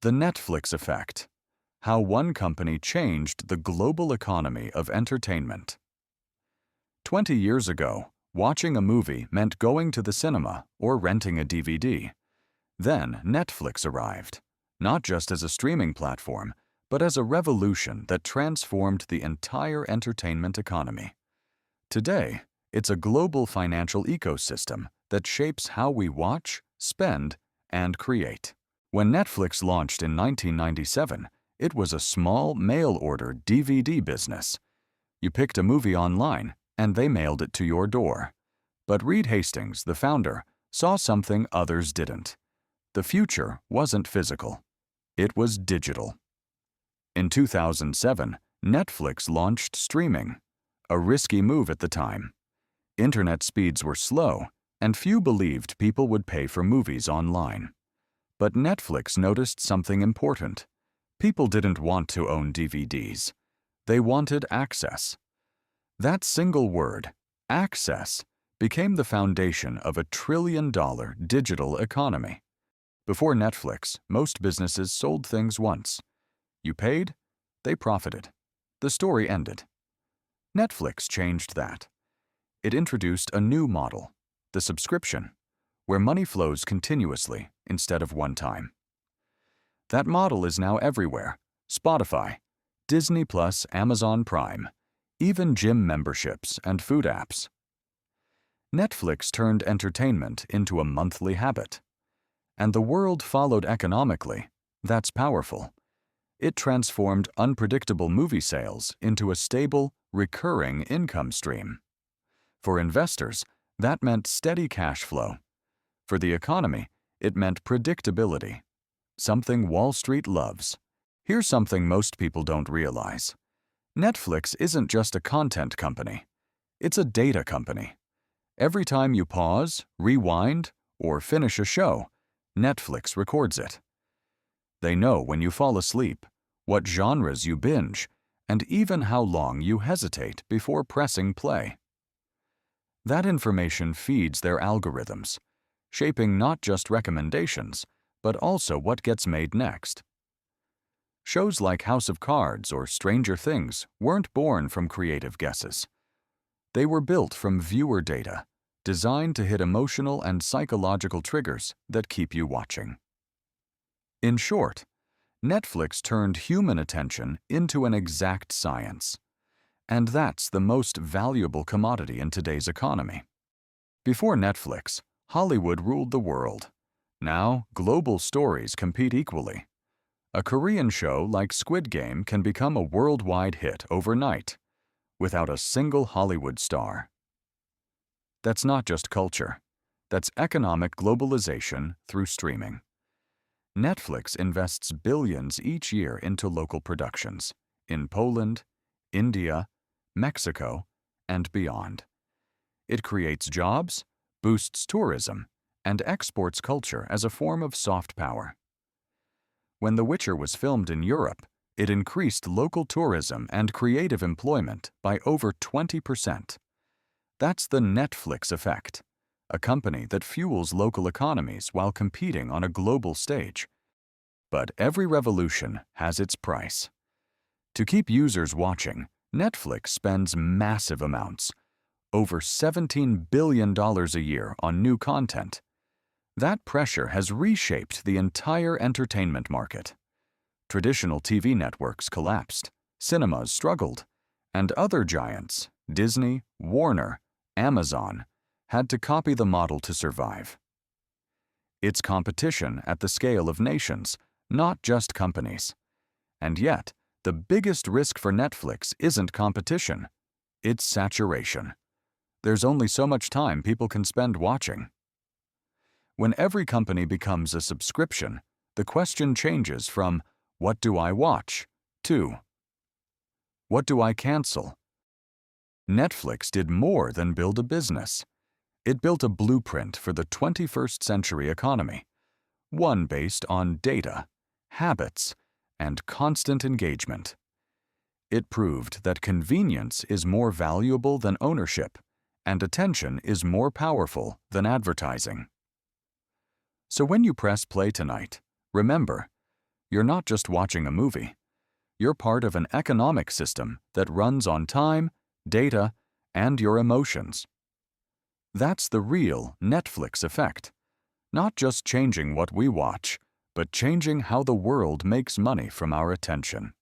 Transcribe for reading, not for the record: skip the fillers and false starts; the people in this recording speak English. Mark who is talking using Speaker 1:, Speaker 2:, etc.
Speaker 1: The Netflix effect. How one company changed the global economy of entertainment. 20 years ago, watching a movie meant going to the cinema or renting a DVD. Then Netflix arrived, not just as a streaming platform, but as a revolution that transformed the entire entertainment economy. Today, it's a global financial ecosystem that shapes how we watch, spend, and create. When Netflix launched in 1997, it was a small mail-order DVD business. You picked a movie online, and they mailed it to your door. But Reed Hastings, the founder, saw something others didn't. The future wasn't physical. It was digital. In 2007, Netflix launched streaming, a risky move at the time. Internet speeds were slow, and few believed people would pay for movies online. But Netflix noticed something important. People didn't want to own DVDs. They wanted access. That single word, access, became the foundation of a trillion-dollar digital economy. Before Netflix, most businesses sold things once. You paid, they profited. The story ended. Netflix changed that. It introduced a new model, the subscription, where money flows continuously instead of one time. That model is now everywhere: Spotify, Disney+, Amazon Prime, even gym memberships and food apps. Netflix turned entertainment into a monthly habit. And the world followed economically. That's powerful. It transformed unpredictable movie sales into a stable, recurring income stream. For investors, that meant steady cash flow. For the economy, it meant predictability, something Wall Street loves. Here's something most people don't realize. Netflix isn't just a content company. It's a data company. Every time you pause, rewind, or finish a show, Netflix records it. They know when you fall asleep, what genres you binge, and even how long you hesitate before pressing play. That information feeds their algorithms, shaping not just recommendations, but also what gets made next. Shows like House of Cards or Stranger Things weren't born from creative guesses. They were built from viewer data, designed to hit emotional and psychological triggers that keep you watching. In short, Netflix turned human attention into an exact science. And that's the most valuable commodity in today's economy. Before Netflix, Hollywood ruled the world. Now, global stories compete equally. A Korean show like Squid Game can become a worldwide hit overnight, without a single Hollywood star. That's not just culture. That's economic globalization through streaming. Netflix invests billions each year into local productions in Poland, India, Mexico, and beyond. It creates jobs, boosts tourism, and exports culture as a form of soft power. When The Witcher was filmed in Europe, it increased local tourism and creative employment by over 20%. That's the Netflix effect, a company that fuels local economies while competing on a global stage. But every revolution has its price. To keep users watching, Netflix spends massive amounts, over $17 billion a year on new content. That pressure has reshaped the entire entertainment market. Traditional TV networks collapsed, cinemas struggled, and other giants, Disney, Warner, Amazon, had to copy the model to survive. It's competition at the scale of nations, not just companies. And yet, the biggest risk for Netflix isn't competition, it's saturation. There's only so much time people can spend watching. When every company becomes a subscription, the question changes from, "What do I watch?" to, "What do I cancel?" Netflix did more than build a business. It built a blueprint for the 21st century economy, one based on data, habits, and constant engagement. It proved that convenience is more valuable than ownership, and attention is more powerful than advertising. So when you press play tonight, remember, you're not just watching a movie. You're part of an economic system that runs on time, data, and your emotions. That's the real Netflix effect. Not just changing what we watch, but changing how the world makes money from our attention.